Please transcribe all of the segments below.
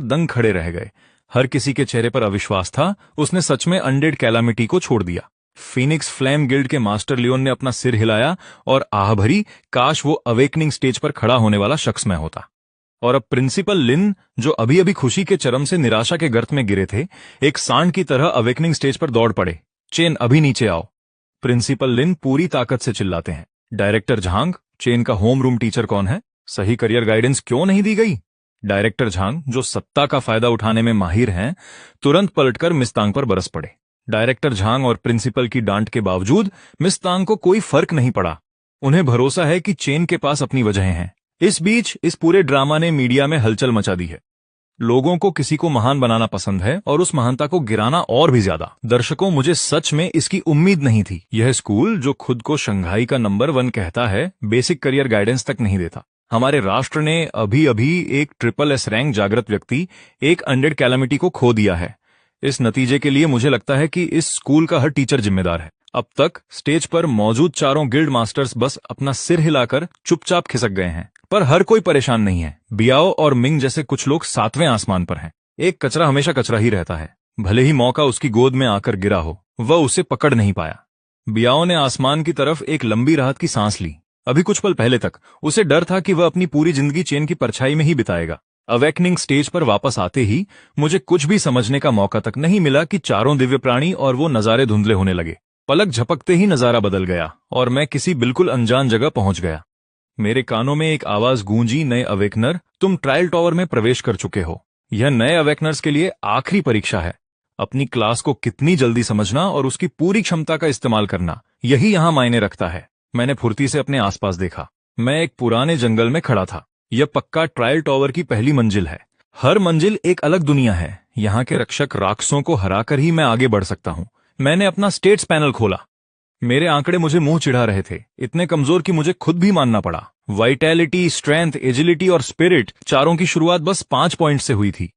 दंग खड़े रह गए। हर किसी के चेहरे पर अविश्वास था। उसने सच में अनडेड कैलामिटी को छोड़ दिया। फीनिक्स फ्लेम गिल्ड के मास्टर लियोन ने अपना सिर हिलाया और आह भरी, काश वो अवेकनिंग स्टेज पर खड़ा होने वाला शख्स मैं होता। और अब प्रिंसिपल लिन, जो अभी अभी खुशी के चरम से निराशा के गर्त में गिरे थे, एक सांड की तरह अवेकनिंग स्टेज पर दौड़ पड़े। चेन, अभी नीचे आओ। प्रिंसिपल लिन पूरी ताकत से चिल्लाते हैं। डायरेक्टर झांग, चेन का होम रूम टीचर कौन है? सही करियर गाइडेंस क्यों नहीं दी गई? डायरेक्टर झांग, जो सत्ता का फायदा उठाने में माहिर हैं, तुरंत पलटकर मिस्तांग पर बरस पड़े। डायरेक्टर झांग और प्रिंसिपल की डांट के बावजूद मिस्तांग को कोई फर्क नहीं पड़ा। उन्हें भरोसा है कि चेन के पास अपनी वजहें हैं। इस बीच इस पूरे ड्रामा ने मीडिया में हलचल मचा दी है। लोगों को किसी को महान बनाना पसंद है और उस महानता को गिराना और भी ज्यादा। दर्शकों, मुझे सच में इसकी उम्मीद नहीं थी। यह स्कूल, जो खुद को शंघाई का नंबर 1 कहता है, बेसिक करियर गाइडेंस तक नहीं देता। हमारे राष्ट्र ने अभी अभी एक SSS रैंक जागृत व्यक्ति, एक अनडेड कैलामिटी को खो दिया है। इस नतीजे के लिए मुझे लगता है कि इस स्कूल का हर टीचर जिम्मेदार है। अब तक स्टेज पर मौजूद चारों गिल्ड मास्टर्स बस अपना सिर हिलाकर चुपचाप खिसक गए हैं, पर हर कोई परेशान नहीं है। बियाओ और मिंग जैसे कुछ लोग 7वें आसमान पर हैं। एक कचरा हमेशा कचरा ही रहता है, भले ही मौका उसकी गोद में आकर गिरा हो, वह उसे पकड़ नहीं पाया। बियाओ ने आसमान की तरफ एक लंबी राहत की सांस ली। अभी कुछ पल पहले तक उसे डर था कि वह अपनी पूरी जिंदगी चेन की परछाई में ही बिताएगा। अवेकनिंग स्टेज पर वापस आते ही मुझे कुछ भी समझने का मौका तक नहीं मिला कि चारों दिव्य प्राणी और वो नजारे धुंधले होने लगे। पलक झपकते ही नजारा बदल गया और मैं किसी बिल्कुल अनजान जगह पहुंच गया। मेरे कानों में एक आवाज गूंजी, नए अवेकनर, तुम ट्रायल टावर में प्रवेश कर चुके हो। यह नए अवेकनर्स के लिए आखिरी परीक्षा है। अपनी क्लास को कितनी जल्दी समझना और उसकी पूरी क्षमता का इस्तेमाल करना, यही यहां मायने रखता है। मैंने फुर्ती से अपने आसपास देखा। मैं एक पुराने जंगल में खड़ा था। यह पक्का ट्रायल टावर की पहली मंजिल है। हर मंजिल एक अलग दुनिया है। यहाँ के रक्षक राक्षसों को हराकर ही मैं आगे बढ़ सकता हूँ। मैंने अपना स्टेट्स पैनल खोला। मेरे आंकड़े मुझे मुंह चिढ़ा रहे थे, इतने कमजोर कि मुझे खुद भी मानना पड़ा। वाइटैलिटी, स्ट्रेंथ, एजिलिटी और स्पिरिट, चारों की शुरुआत बस 5 पॉइंट से हुई थी।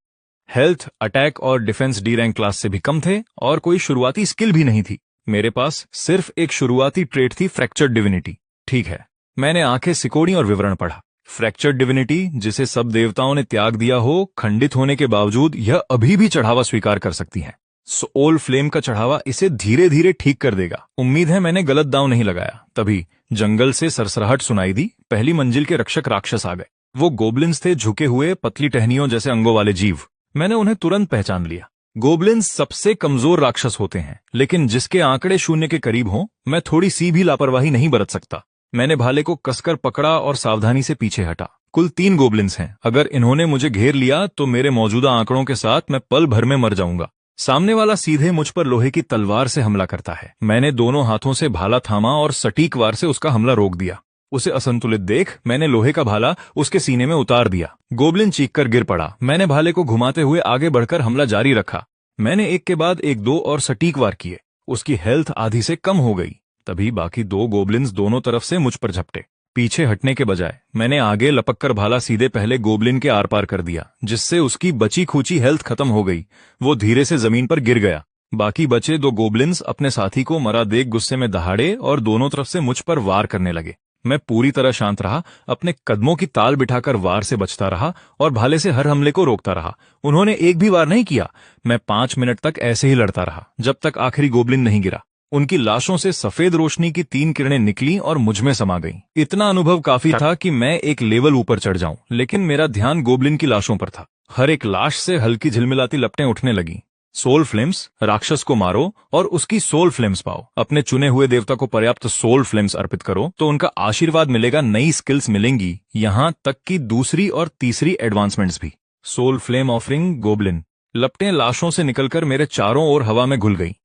हेल्थ, अटैक और डिफेंस डी रैंक क्लास से भी कम थे और कोई शुरुआती स्किल भी नहीं थी। मेरे पास सिर्फ एक शुरुआती ट्रेट थी, फ्रैक्चर्ड डिविनिटी। ठीक है, मैंने आंखें सिकोड़ी और विवरण पढ़ा। फ्रैक्चर्ड डिविनिटी, जिसे सब देवताओं ने त्याग दिया हो, खंडित होने के बावजूद यह अभी भी चढ़ावा स्वीकार कर सकती है। सोल फ्लेम का चढ़ावा इसे धीरे धीरे ठीक कर देगा। उम्मीद है मैंने गलत दांव नहीं लगाया। तभी जंगल से सरसराहट सुनाई दी। पहली मंजिल के रक्षक राक्षस आ गए। वो गोबलिन्स थे, झुके हुए, पतली टहनियों जैसे अंगों वाले जीव। मैंने उन्हें तुरंत पहचान लिया। गोबलिन्स सबसे कमजोर राक्षस होते हैं, लेकिन जिसके आंकड़े 0 के करीब हों, मैं थोड़ी सी भी लापरवाही नहीं बरत सकता। मैंने भाले को कसकर पकड़ा और सावधानी से पीछे हटा। कुल 3 गोबलिन्स हैं। अगर इन्होंने मुझे घेर लिया तो मेरे मौजूदा आंकड़ों के साथ मैं पल भर में मर जाऊंगा। सामने वाला सीधे मुझ पर लोहे की तलवार से हमला करता है। मैंने दोनों हाथों से भाला थामा और सटीक वार से उसका हमला रोक दिया। उसे असंतुलित देख मैंने लोहे का भाला उसके सीने में उतार दिया। गोबलिन चीखकर गिर पड़ा। मैंने भाले को घुमाते हुए आगे बढ़कर हमला जारी रखा। मैंने एक के बाद एक 2 और सटीक वार किए। उसकी हेल्थ आधी से कम हो गई। तभी बाकी 2 गोबलिन्स दोनों तरफ से मुझ पर झपटे। पीछे हटने के बजाय मैंने आगे लपककर भाला सीधे पहले गोबलिन के आर पार कर दिया, जिससे उसकी बची खूची हेल्थ खत्म हो गई। वो धीरे से जमीन पर गिर गया। बाकी बचे 2 गोबलिन्स अपने साथी को मरा देख गुस्से में दहाड़े और दोनों तरफ से मुझ पर वार करने लगे। मैं पूरी तरह शांत रहा, अपने कदमों की ताल बिठाकर वार से बचता रहा और भाले से हर हमले को रोकता रहा। उन्होंने एक भी वार नहीं किया। मैं 5 मिनट तक ऐसे ही लड़ता रहा, जब तक आखिरी गोबलिन नहीं गिरा। उनकी लाशों से सफेद रोशनी की 3 किरणें निकलीं और मुझमें समा गईं। इतना अनुभव काफी था कि मैं एक लेवल ऊपर चढ़ जाऊं, लेकिन मेरा ध्यान गोबलिन की लाशों पर था। हर एक लाश से हल्की झिलमिलाती लपटें उठने लगीं। सोल फ्लेम्स, राक्षस को मारो और उसकी सोल फ्लेम्स पाओ। अपने चुने हुए देवता को पर्याप्त सोल फ्लेम्स अर्पित करो तो उनका आशीर्वाद मिलेगा, नई स्किल्स मिलेंगी, यहां तक कि दूसरी और तीसरी एडवांसमेंट्स भी। Soul flame offering goblin. लपटें लाशों से निकलकर मेरे चारों ओर हवा में घुल गई।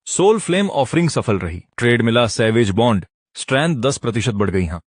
सोल फ्लेम ऑफरिंग सफल रही। ट्रेड मिला, सैवेज बॉन्ड, स्ट्रेंथ 10% बढ़ गई। हाँ,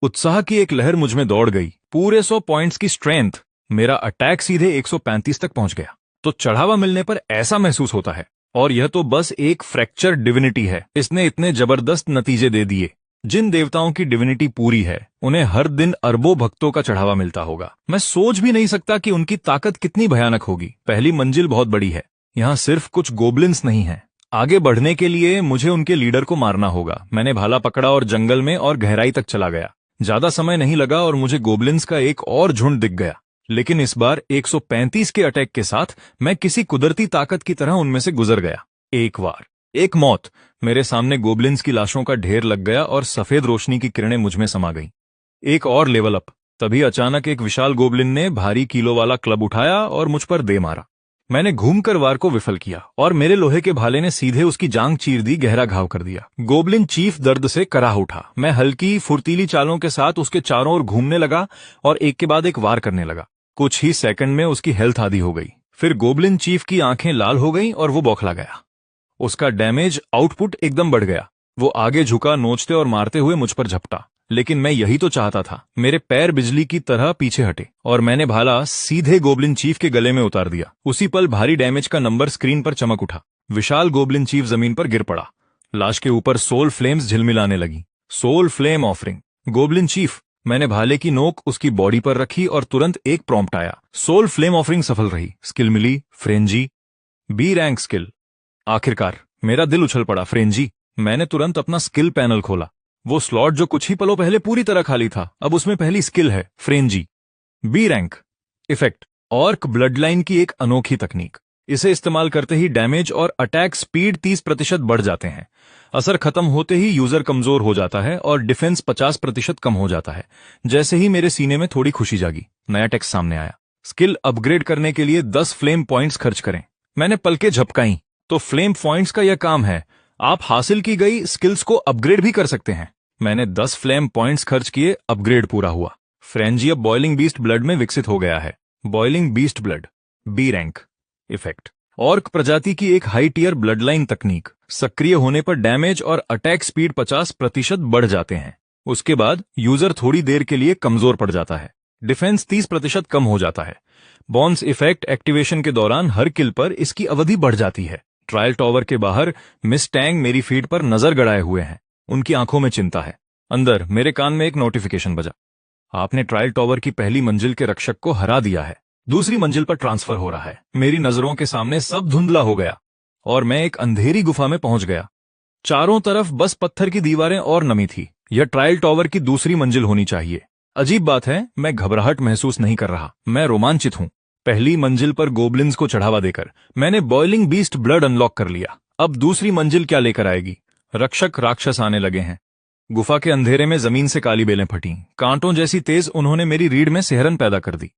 उत्साह की एक लहर मुझमें दौड़ गई। पूरे 100 पॉइंट्स की स्ट्रेंथ। मेरा अटैक सीधे 135 तक पहुंच गया। तो चढ़ावा मिलने पर ऐसा महसूस होता है। और यह तो बस एक फ्रैक्चर डिविनिटी है। इसने इतने जबरदस्त नतीजे दे दिए। जिन देवताओं की डिविनिटी पूरी है, उन्हें हर दिन अरबों भक्तों का चढ़ावा मिलता होगा। मैं सोच भी नहीं सकता कि उनकी ताकत कितनी भयानक होगी। पहली मंजिल बहुत बड़ी है। यहाँ सिर्फ कुछ गोबलिन्स नहीं है। आगे बढ़ने के लिए मुझे उनके लीडर को मारना होगा। मैंने भाला पकड़ा और जंगल में और गहराई तक चला गया। ज्यादा समय नहीं लगा और मुझे गोबलिन्स का एक और झुंड दिख गया। लेकिन इस बार 135 के अटैक के साथ मैं किसी कुदरती ताकत की तरह उनमें से गुजर गया। एक वार, एक मौत। मेरे सामने गोब्लिन्स की लाशों का ढेर लग गया और सफेद रोशनी की किरणें मुझ में समा गईं। एक और लेवल अप। तभी अचानक एक विशाल गोब्लिन ने भारी किलो वाला क्लब उठाया और मुझ पर दे मारा। मैंने घूमकर वार को विफल किया और मेरे लोहे के भाले ने सीधे उसकी जांग चीर दी, गहरा घाव कर दिया। गोब्लिन चीफ दर्द से कराह उठा। मैं हल्की फुर्तीली चालों के साथ उसके चारों ओर घूमने लगा और एक के बाद एक वार करने लगा। कुछ ही सेकंड में उसकी हेल्थ आधी हो गई। फिर गोब्लिन चीफ की आंखें लाल हो गईं और वो बौखला गया। उसका डैमेज आउटपुट एकदम बढ़ गया। वो आगे झुका, नोचते और मारते हुए मुझ पर झपटा। लेकिन मैं यही तो चाहता था। मेरे पैर बिजली की तरह पीछे हटे और मैंने भाला सीधे गोब्लिन चीफ के गले में उतार दिया। उसी पल भारी डैमेज का नंबर स्क्रीन पर चमक उठा। विशाल गोब्लिन चीफ जमीन पर गिर पड़ा। लाश के ऊपर सोल फ्लेम्स झिलमिलाने लगी। Soul flame offering. Goblin chief. मैंने भाले की नोक उसकी बॉडी पर रखी और तुरंत एक प्रॉम्प्ट आया। सोल फ्लेम ऑफरिंग सफल रही। स्किल मिली, फ्रेंजी, बी रैंक स्किल। आखिरकार मेरा दिल उछल पड़ा। फ्रेंजी। मैंने तुरंत अपना स्किल पैनल खोला। वो स्लॉट जो कुछ ही पलों पहले पूरी तरह खाली था, अब उसमें पहली स्किल है, frenzy. B rank effect. Orc blood line की एक अनोखी तकनीक। इसे इस्तेमाल करते ही डैमेज और अटैक स्पीड 30% बढ़ जाते हैं। असर खत्म होते ही यूजर कमजोर हो जाता है और डिफेंस 50% कम हो जाता है। जैसे ही मेरे सीने में थोड़ी खुशी जागी, नया टेक्स्ट सामने आया। स्किल अपग्रेड करने के लिए 10 फ्लेम पॉइंट्स खर्च करें। मैंने पलकें झपकाई। तो फ्लेम पॉइंट्स का यह काम है, आप हासिल की गई स्किल्स को अपग्रेड भी कर सकते हैं। मैंने 10 फ्लेम पॉइंट्स खर्च किए, अपग्रेड पूरा हुआ। फ्रेंजी अब बॉइलिंग बीस्ट ब्लड में विकसित हो गया है। Boiling beast blood, B rank effect. Orc प्रजाति की एक हाई टियर ब्लड लाइन तकनीक। सक्रिय होने पर डैमेज और अटैक स्पीड 50% बढ़ जाते हैं। उसके बाद यूजर थोड़ी देर के लिए कमजोर पड़ जाता है। डिफेंस 30% कम हो जाता है। बॉन्स इफेक्ट एक्टिवेशन के दौरान हर किल पर इसकी अवधि बढ़ जाती है। ट्रायल टॉवर के बाहर मिस टैंग मेरी फीट पर नजर गड़ाए हुए हैं। उनकी आंखों में चिंता है। अंदर मेरे कान में एक नोटिफिकेशन बजा। आपने ट्रायल टॉवर की पहली मंजिल के रक्षक को हरा दिया है। दूसरी मंजिल पर ट्रांसफर हो रहा है। मेरी नजरों के सामने सब धुंधला हो गया और मैं एक अंधेरी गुफा में पहुंच गया। चारों तरफ बस पत्थर की दीवारें और नमी थी। यह ट्रायल टॉवर की दूसरी मंजिल होनी चाहिए। अजीब बात है, मैं घबराहट महसूस नहीं कर रहा, मैं रोमांचित हूं। पहली मंजिल पर गोब्लिन्स को चढ़ावा देकर मैंने बॉइलिंग बीस्ट ब्लड अनलॉक कर लिया। अब दूसरी मंजिल क्या लेकर आएगी? रक्षक राक्षस आने लगे हैं। गुफा के अंधेरे में जमीन से काली बेलें फटी। कांटों जैसी तेज उन्होंने मेरी रीढ़ में सिहरन पैदा कर दी।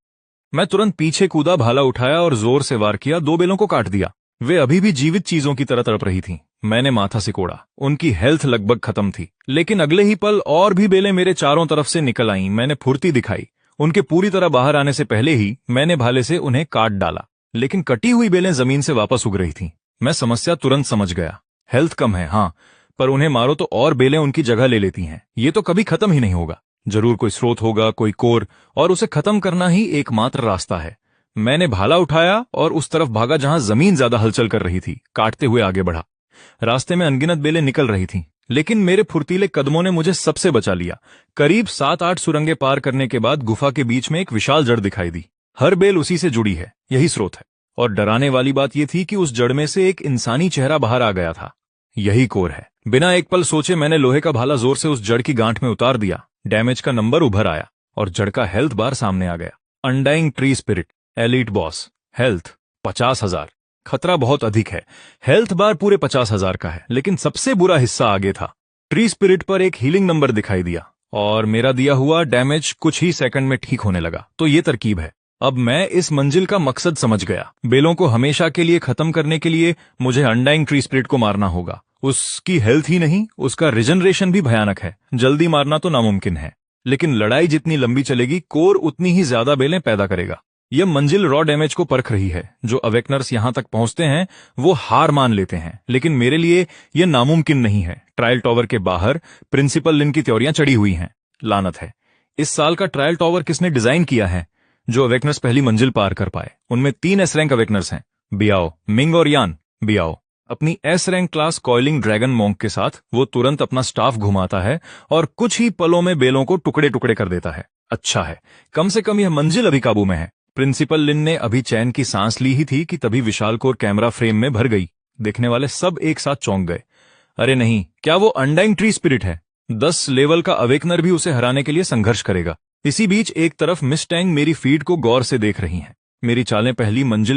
मैं तुरंत पीछे कूदा, भाला उठाया और जोर से वार किया। 2 बेलों को काट दिया। वे अभी भी जीवित चीजों की तरह तड़प रही थीं। मैंने माथा सिकोड़ा। उनकी हेल्थ लगभग खत्म थी, लेकिन अगले ही पल और भी बेलें मेरे चारों तरफ से निकल आईं। मैंने फुर्ती दिखाई। उनके पूरी तरह बाहर आने से पहले ही मैंने भाले से उन्हें काट डाला, लेकिन कटी हुई बेलें जमीन से वापस उग रही थीं। मैं समस्या तुरंत समझ गया। हेल्थ कम है, हाँ, पर उन्हें मारो तो और बेलें उनकी जगह ले लेती हैं। ये तो कभी खत्म ही नहीं होगा। जरूर कोई स्रोत होगा, कोई कोर, और उसे खत्म करना ही एकमात्र रास्ता है। मैंने भाला उठाया और उस तरफ भागा जहां जमीन ज्यादा हलचल कर रही थी। काटते हुए आगे बढ़ा। रास्ते में अनगिनत बेलें निकल रही थीं, लेकिन मेरे फुर्तीले कदमों ने मुझे सबसे बचा लिया। करीब 7-8 सुरंगें पार करने के बाद गुफा के बीच में एक विशाल जड़ दिखाई दी। हर बेल उसी से जुड़ी है, यही स्रोत है। और डराने वाली बात यह थी कि उस जड़ में से एक इंसानी चेहरा बाहर आ गया था। यही कोर है। बिना एक पल सोचे मैंने लोहे का भाला जोर से उस जड़ की गांठ में उतार दिया। डैमेज का नंबर उभर आया और जड़ का हेल्थ बार सामने आ गया। Undying tree spirit, elite boss, health 50,000। खतरा बहुत अधिक है। हेल्थ बार पूरे 50,000 का है, लेकिन सबसे बुरा हिस्सा आगे था। ट्री स्पिरिट पर एक हीलिंग नंबर दिखाई दिया और मेरा दिया हुआ डैमेज कुछ ही सेकंड में ठीक होने लगा। तो ये तरकीब है। अब मैं इस मंजिल का मकसद समझ गया। बेलों को हमेशा के लिए खत्म करने के लिए मुझे अनडाइंग ट्री स्पिरिट को मारना होगा। उसकी हेल्थ ही नहीं, उसका रिजनरेशन भी भयानक है। जल्दी मारना तो नामुमकिन है, लेकिन लड़ाई जितनी लंबी चलेगी, कोर उतनी ही ज्यादा बेलें पैदा करेगा। यह मंजिल रॉ डैमेज को परख रही है। जो अवेकनर्स यहां तक पहुंचते हैं वो हार मान लेते हैं, लेकिन मेरे लिए यह नामुमकिन नहीं है। ट्रायल टॉवर के बाहर प्रिंसिपल लिन की त्योरियां चढ़ी हुई हैं। लानत है, इस साल का ट्रायल टॉवर किसने डिजाइन किया है जो अवेकनर्स पहली मंजिल पार कर पाए? उनमें 3 एस रैंक अवेकनर्स हैं, बियाओ, मिंग और यान। बियाओ अपनी S rank class coiling dragon monk के साथ वो तुरंत अपना स्टाफ घुमाता है और कुछ ही पलों में बेलों को टुकड़े टुकड़े कर देता है। अच्छा है, कम से कम यह मंजिल अभी काबू में है। प्रिंसिपल लिन ने अभी चैन की सांस ली ही थी कि तभी विशाल कोर कैमरा फ्रेम में भर गई। देखने वाले सब एक साथ चौंक गए। अरे नहीं, क्या वो अनडाइंग ट्री स्पिरिट है? 10 लेवल का अवेकनर भी उसे हराने के लिए संघर्ष करेगा। इसी बीच एक तरफ मिस टैंग मेरी फीड को गौर से देख रही हैं। मेरी चालें पहली मंजिल